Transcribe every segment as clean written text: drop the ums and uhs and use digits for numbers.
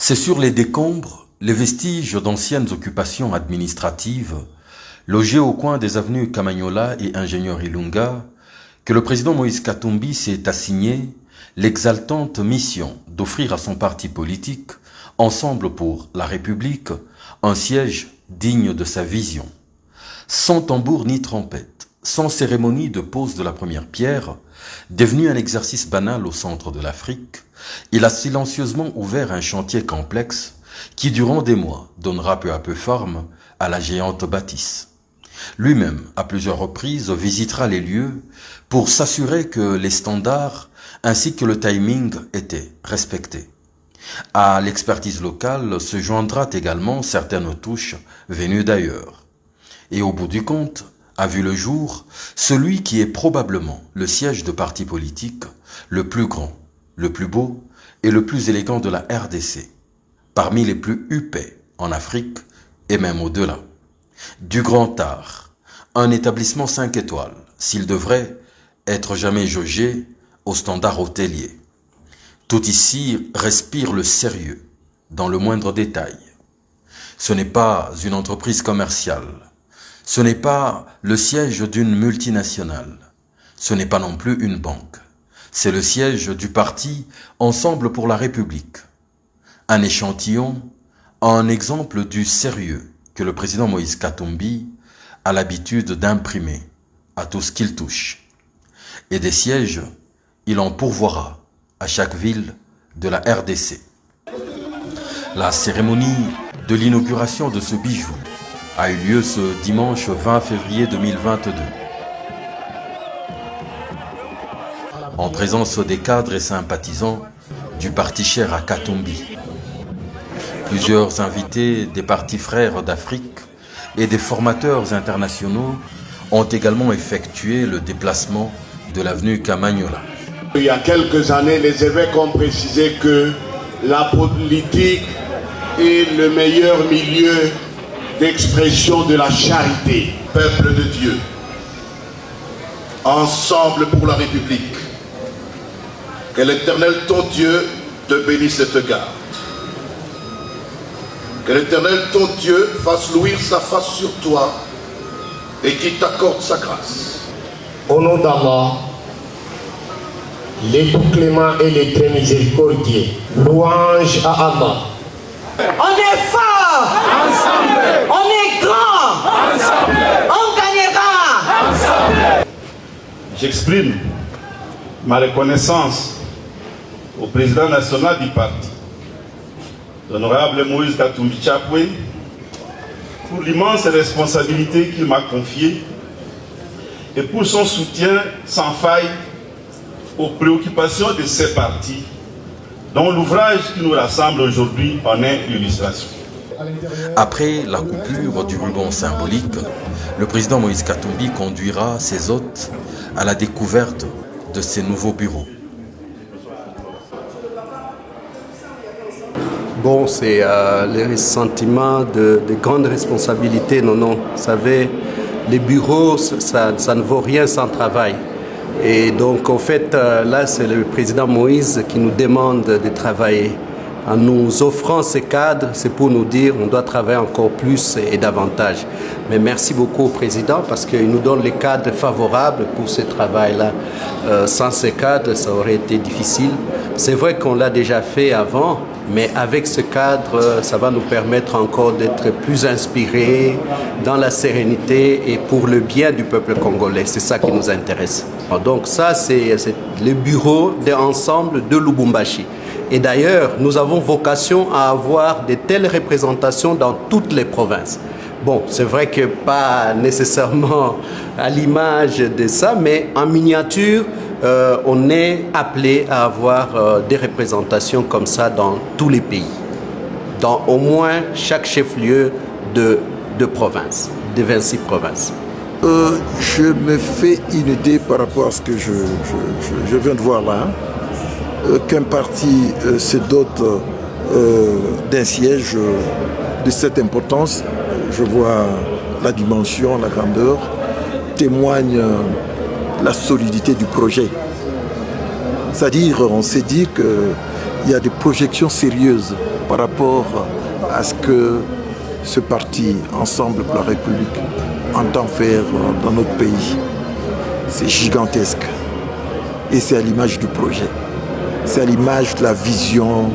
C'est sur les décombres, les vestiges d'anciennes occupations administratives, logés au coin des avenues Camagnola et Ingénieur Ilunga, que le président Moïse Katumbi s'est assigné l'exaltante mission d'offrir à son parti politique, Ensemble pour la République, un siège digne de sa vision. Sans tambour ni trompette, sans cérémonie de pose de la première pierre, devenu un exercice banal au centre de l'Afrique, il a silencieusement ouvert un chantier complexe qui, durant des mois, donnera peu à peu forme à la géante bâtisse. Lui-même, à plusieurs reprises, visitera les lieux pour s'assurer que les standards ainsi que le timing étaient respectés. À l'expertise locale se joindra également certaines touches venues d'ailleurs. Et au bout du compte, a vu le jour celui qui est probablement le siège de parti politique le plus grand, le plus beau et le plus élégant de la RDC, parmi les plus huppés en Afrique et même au-delà. Du Grand Art, un établissement 5 étoiles, s'il devrait être jamais jaugé au standard hôtelier. Tout ici respire le sérieux, dans le moindre détail. Ce n'est pas une entreprise commerciale, ce n'est pas le siège d'une multinationale, ce n'est pas non plus une banque. C'est le siège du parti Ensemble pour la République. Un échantillon, un exemple du sérieux que le président Moïse Katumbi a l'habitude d'imprimer à tout ce qu'il touche. Et des sièges, il en pourvoira à chaque ville de la RDC. La cérémonie de l'inauguration de ce bijou a eu lieu ce dimanche 20 février 2022. En présence des cadres et sympathisants du parti cher à Katumbi. Plusieurs invités des partis frères d'Afrique et des formateurs internationaux ont également effectué le déplacement de l'avenue Camagnola. Il y a quelques années, les évêques ont précisé que la politique est le meilleur milieu d'expression de la charité. Peuple de Dieu, ensemble pour la République. Que l'Éternel, ton Dieu, te bénisse et te garde. Que l'Éternel, ton Dieu, fasse luire sa face sur toi et qu'il t'accorde sa grâce. Au nom d'Allah, les tout cléments et les très miséricordieux, louange à Allah. On est fort, ensemble. On est grand, ensemble. On gagnera, ensemble. J'exprime ma reconnaissance au président national du parti, l'honorable Moïse Katumbi Chapwe, pour l'immense responsabilité qu'il m'a confiée et pour son soutien sans faille aux préoccupations de ces partis, dont l'ouvrage qui nous rassemble aujourd'hui en est l'illustration. Après la coupure du ruban symbolique, le président Moïse Katumbi conduira ses hôtes à la découverte de ses nouveaux bureaux. Bon, c'est le sentiment de grande responsabilité. Non. Vous savez, les bureaux, ça ne vaut rien sans travail. Et donc, en fait, là, c'est le président Moïse qui nous demande de travailler. En nous offrant ces cadres, c'est pour nous dire qu'on doit travailler encore plus et davantage. Mais merci beaucoup au président parce qu'il nous donne les cadres favorables pour ce travail-là. Sans ces cadres, ça aurait été difficile. C'est vrai qu'on l'a déjà fait avant, mais avec ce cadre, ça va nous permettre encore d'être plus inspirés dans la sérénité et pour le bien du peuple congolais. C'est ça qui nous intéresse. Donc ça, c'est le bureau d'ensemble de Lubumbashi. Et d'ailleurs, nous avons vocation à avoir de telles représentations dans toutes les provinces. Bon, c'est vrai que pas nécessairement à l'image de ça, mais en miniature, on est appelé à avoir des représentations comme ça dans tous les pays, dans au moins chaque chef-lieu de province, de 26 provinces. Je me fais une idée par rapport à ce que je viens de voir là, qu'un parti se dote d'un siège de cette importance. Je vois la dimension, la grandeur, témoigne la solidité du projet. C'est-à-dire, on s'est dit qu'il y a des projections sérieuses par rapport à ce que ce parti, Ensemble pour la République, entend faire dans notre pays. C'est gigantesque. Et c'est à l'image du projet. C'est à l'image de la vision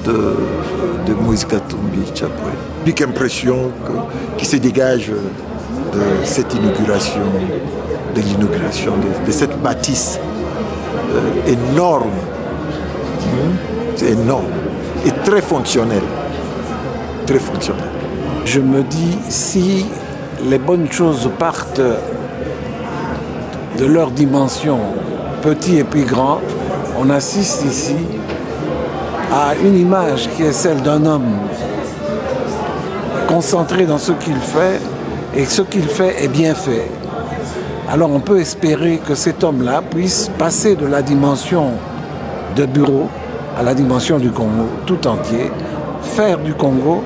de Moïse Katumbi Tchapoué. L'unique impression qui se dégage de cette inauguration, de cette bâtisse énorme. C'est énorme et très fonctionnel. Très fonctionnel. Je me dis, si les bonnes choses partent de leur dimension, petit et puis grand, on assiste ici à une image qui est celle d'un homme concentré dans ce qu'il fait, et ce qu'il fait est bien fait. Alors on peut espérer que cet homme-là puisse passer de la dimension de bureau à la dimension du Congo tout entier, faire du Congo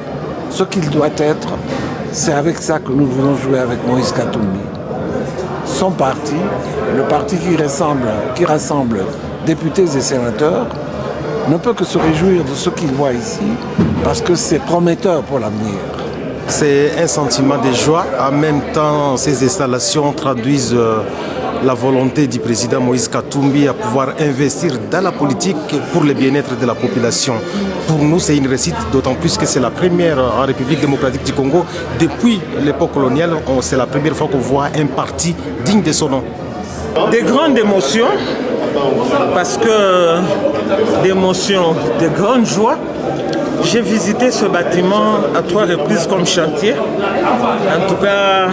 ce qu'il doit être. C'est avec ça que nous voulons jouer avec Moïse Katumbi. Son parti, le parti qui rassemble députés et sénateurs, ne peut que se réjouir de ce qu'il voit ici, parce que c'est prometteur pour l'avenir. C'est un sentiment de joie. En même temps, ces installations traduisent la volonté du président Moïse Katumbi à pouvoir investir dans la politique pour le bien-être de la population. Pour nous, c'est une réussite, d'autant plus que c'est la première en République démocratique du Congo. Depuis l'époque coloniale, c'est la première fois qu'on voit un parti digne de son nom. Des grandes émotions, parce que d'émotions, de grandes joies. J'ai visité ce bâtiment à 3 reprises comme chantier. En tout cas,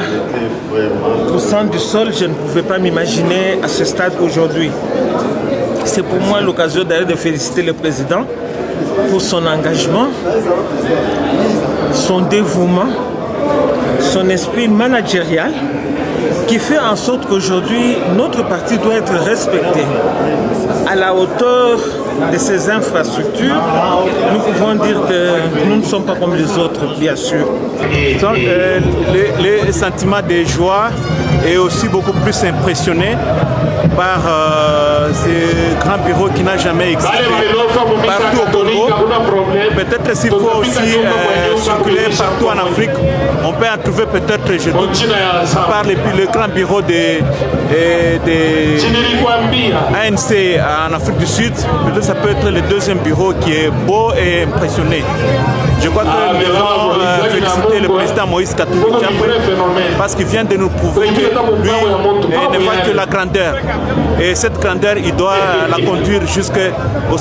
poussant du sol, je ne pouvais pas m'imaginer à ce stade aujourd'hui. C'est pour moi l'occasion d'ailleurs de féliciter le président pour son engagement, son dévouement, son esprit managérial, qui fait en sorte qu'aujourd'hui, notre parti doit être respecté à la hauteur de ces infrastructures. Nous pouvons dire que nous ne sommes pas comme les autres, bien sûr. Donc, les sentiments de joie est aussi beaucoup plus impressionné par ce grand bureau qui n'a jamais existé partout au Congo. Peut-être s'il faut aussi circuler partout en Afrique, on peut en trouver peut-être, je doute, par le grand bureau de ANC en Afrique du Sud. Peut-être ça peut être le deuxième bureau qui est beau et impressionné. Je crois que nous devons féliciter le président Moïse Katumbi Tchapoué parce qu'il vient de nous prouver que lui ne voit que la grandeur. Et cette grandeur, il doit la conduire jusqu'au